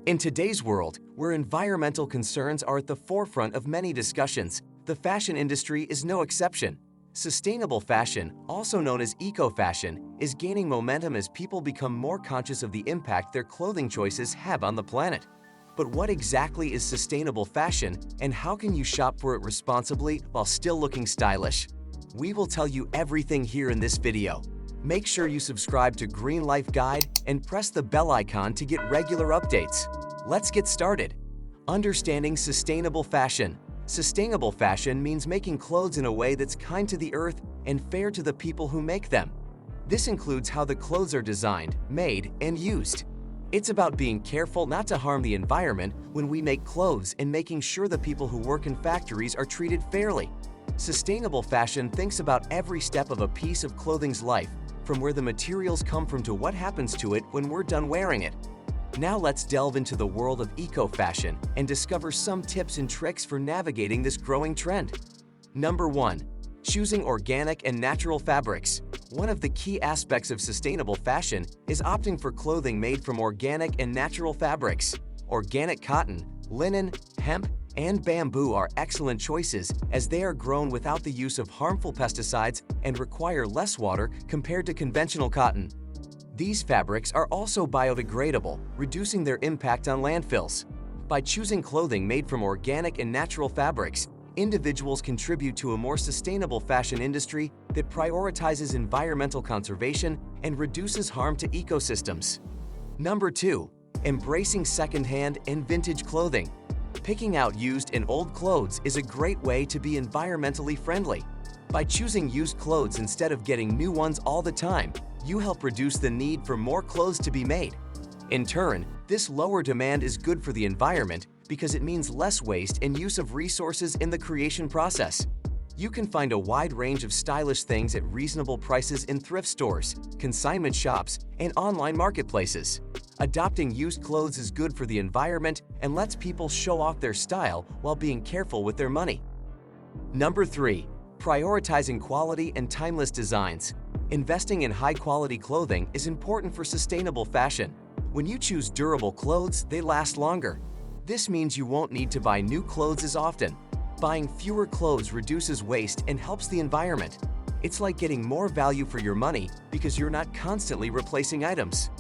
In today's world, where environmental concerns are at the forefront of many discussions, the fashion industry is no exception. Sustainable fashion, also known as eco-fashion, is gaining momentum as people become more conscious of the impact their clothing choices have on the planet. But what exactly is sustainable fashion, and how can you shop for it responsibly while still looking stylish? We will tell you everything here in this video. Make sure you subscribe to Green Life Guide and press the bell icon to get regular updates. Let's get started. Understanding sustainable fashion. Sustainable fashion means making clothes in a way that's kind to the earth and fair to the people who make them. This includes how the clothes are designed, made, and used. It's about being careful not to harm the environment when we make clothes and making sure the people who work in factories are treated fairly. Sustainable fashion thinks about every step of a piece of clothing's life, from where the materials come from to what happens to it when we're done wearing it. Now let's delve into the world of eco-fashion and discover some tips and tricks for navigating this growing trend. Number 1. Choosing organic and natural fabrics. One of the key aspects of sustainable fashion is opting for clothing made from organic and natural fabrics. Organic cotton, linen, hemp, and bamboo are excellent choices as they are grown without the use of harmful pesticides and require less water compared to conventional cotton. These fabrics are also biodegradable, reducing their impact on landfills. By choosing clothing made from organic and natural fabrics, individuals contribute to a more sustainable fashion industry that prioritizes environmental conservation and reduces harm to ecosystems. Number 2. Embracing secondhand and vintage clothing. Picking out used and old clothes is a great way to be environmentally friendly. By choosing used clothes instead of getting new ones all the time, you help reduce the need for more clothes to be made. In turn, this lower demand is good for the environment because it means less waste and use of resources in the creation process. You can find a wide range of stylish things at reasonable prices in thrift stores, consignment shops, and online marketplaces. Adopting used clothes is good for the environment and lets people show off their style while being careful with their money. Number 3. Prioritizing quality and timeless designs. Investing in high-quality clothing is important for sustainable fashion. When you choose durable clothes, they last longer. This means you won't need to buy new clothes as often. Buying fewer clothes reduces waste and helps the environment. It's like getting more value for your money because you're not constantly replacing items.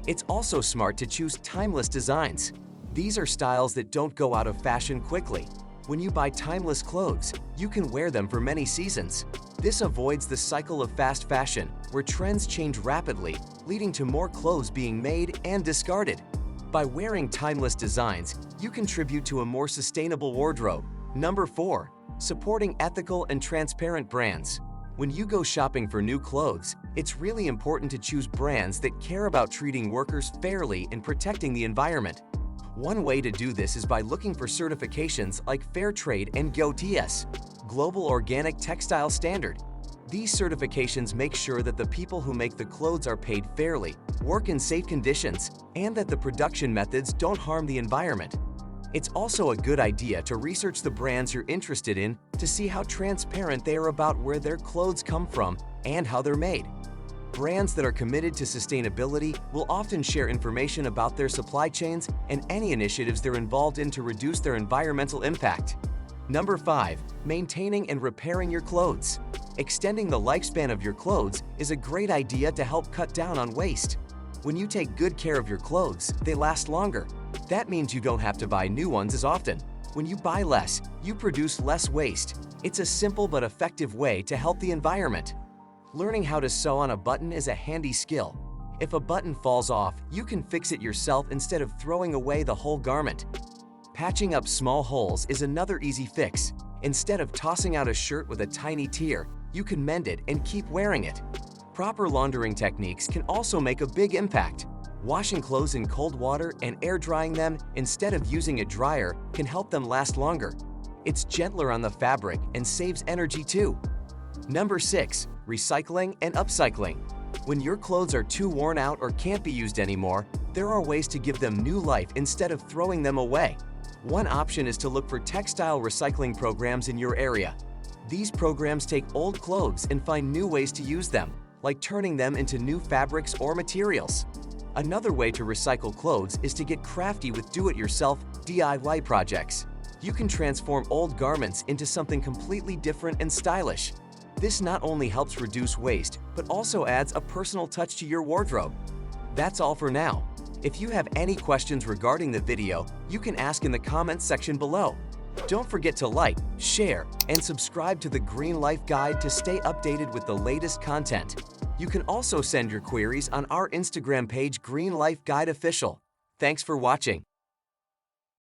It's also smart to choose timeless designs. These are styles that don't go out of fashion quickly. When you buy timeless clothes, you can wear them for many seasons. This avoids the cycle of fast fashion, where trends change rapidly, leading to more clothes being made and discarded. By wearing timeless designs, you contribute to a more sustainable wardrobe. Number 4. Supporting ethical and transparent brands. When you go shopping for new clothes, it's really important to choose brands that care about treating workers fairly and protecting the environment. One way to do this is by looking for certifications like Fair Trade and GOTS, Global Organic Textile Standard. These certifications make sure that the people who make the clothes are paid fairly, work in safe conditions, and that the production methods don't harm the environment. It's also a good idea to research the brands you're interested in to see how transparent they are about where their clothes come from and how they're made. Brands that are committed to sustainability will often share information about their supply chains and any initiatives they're involved in to reduce their environmental impact. Number 5. Maintaining and repairing your clothes. Extending the lifespan of your clothes is a great idea to help cut down on waste. When you take good care of your clothes, they last longer. That means you don't have to buy new ones as often. When you buy less, you produce less waste. It's a simple but effective way to help the environment. Learning how to sew on a button is a handy skill. If a button falls off, you can fix it yourself instead of throwing away the whole garment. Patching up small holes is another easy fix. Instead of tossing out a shirt with a tiny tear, you can mend it and keep wearing it. Proper laundering techniques can also make a big impact. Washing clothes in cold water and air drying them instead of using a dryer can help them last longer. It's gentler on the fabric and saves energy too. Number 6. Recycling and upcycling. When your clothes are too worn out or can't be used anymore, there are ways to give them new life instead of throwing them away. One option is to look for textile recycling programs in your area. These programs take old clothes and find new ways to use them, like turning them into new fabrics or materials. Another way to recycle clothes is to get crafty with do-it-yourself DIY projects. You can transform old garments into something completely different and stylish. This not only helps reduce waste, but also adds a personal touch to your wardrobe. That's all for now. If you have any questions regarding the video, you can ask in the comments section below. Don't forget to like, share, and subscribe to the Green Life Guide to stay updated with the latest content. You can also send your queries on our Instagram page, Green Life Guide Official. Thanks for watching.